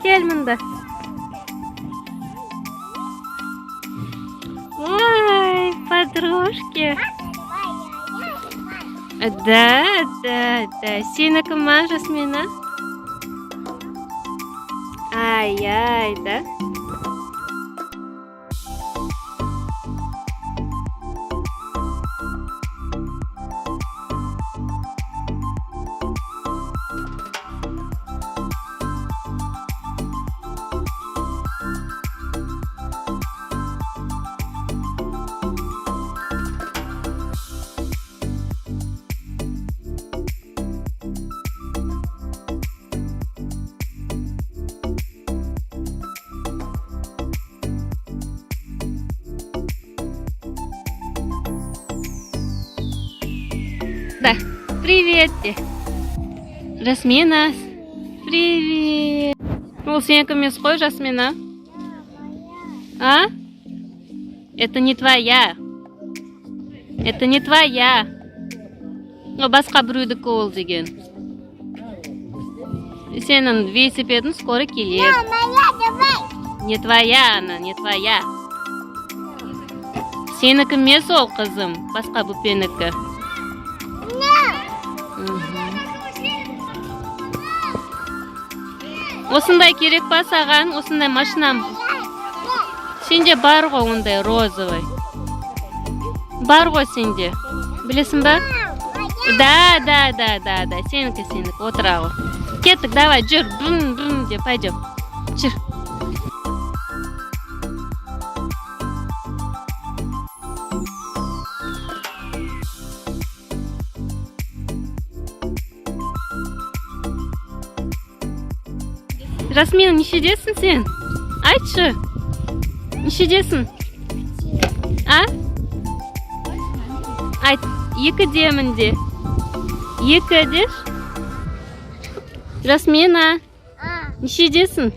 Gel mında. Ой, подружки. Да. Сенікі ма, Жасмина? Ай, да? Да, привет. Жасмина, привет. Ол сенікі емес қой, Жасмина. А? Это не твоя. Это не твоя. Басқа біреудікі ол деген. Сенің велосипедың скоро келер. Не твоя она, не твоя. Сенікі емес ол, қызым, басқа бөпенікі. Осындай керек па саған? Осындай машинам? Сенде бар ғой ондай розовый. Бар ғой сенде. Білесің ба? Да. Сенікі. Отыра ғой. Кеттік, давай, жүр. Бум, деп, пойдем. Жүр. Жасмина, нешедесің сен? Айтшы. Нешедесің? А? Айт, 2-демін де. 2 деш? Жасмина, нешедесің?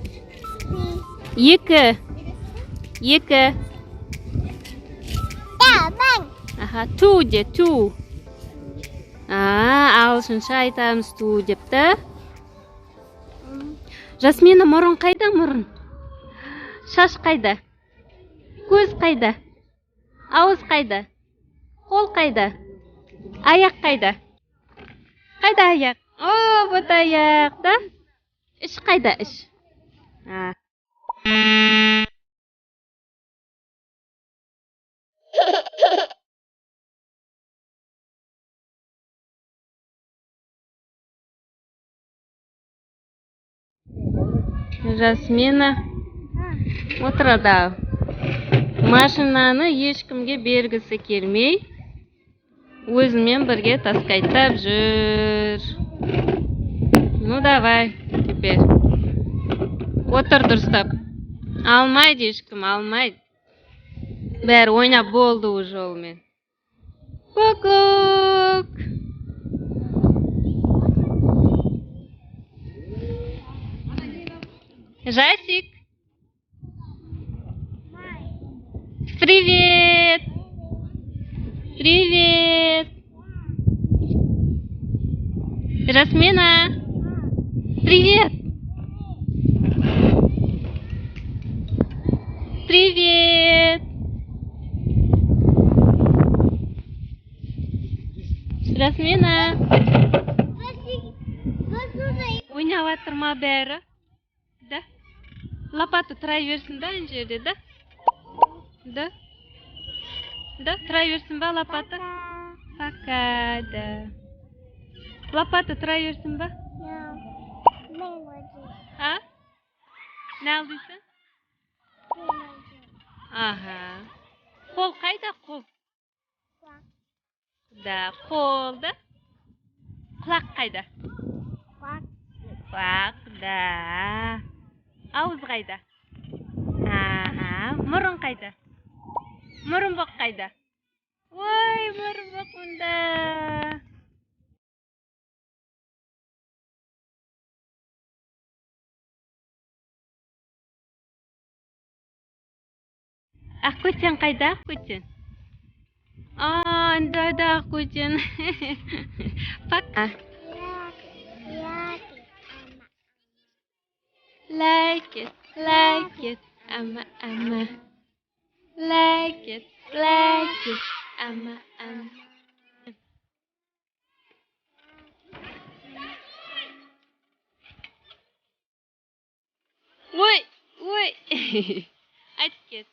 2. Аха, 2 де, 2. Ағылшынша айтамыз 2 депті. Жасмина, мұрын қайда, мұрын? Шаш қайда? Көз қайда? Ауыз қайда? Қол қайда? Аяқ қайда? Қайда аяқ? О, вот аяқ, да? Іш қайда, іш? Жасмина отырады. Машинаны ешкімге бергісі келмей, өзімен бірге таскайтап жүр. Ну, давай, теперь. Отыр дұрыстап. Алмайды ешкім, алмайды. Бәрі ойнап болды уже олмен. Ку-кук. Жасик. Привет. Жасмина. Привет. Жасмина. Ойнап жатыр ма бәрі? Да? Лопата тұра берсін ба ана жерде, да? Да? Тұра берсін ба лопата? Пока, да. Лопата тұра берсін ба? А? Не алдысың? Аха. Қол қайда, қол? Да, қол, да? Құлақ қайда? Құлақ, да. Ауыз қайда? Мұрын қайда? Мұрынбақ қайда? Ой, мұрынбақ мұнда. Ақкөтен қайда, Ақкөтен? Анда да Ақкөтен. Пока. Like it, like it, ama, ama. Like it, ama, ama. Woi, woi. Aytib ket.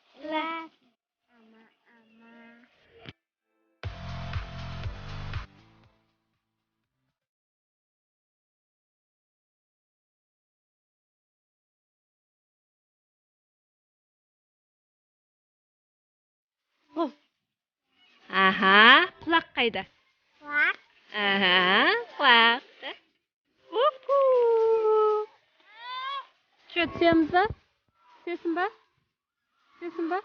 Aha, quloq qayda? Aha, quloqda. Uhu. Shu tushamiz-a? Tushasizmi? Tushasizmi?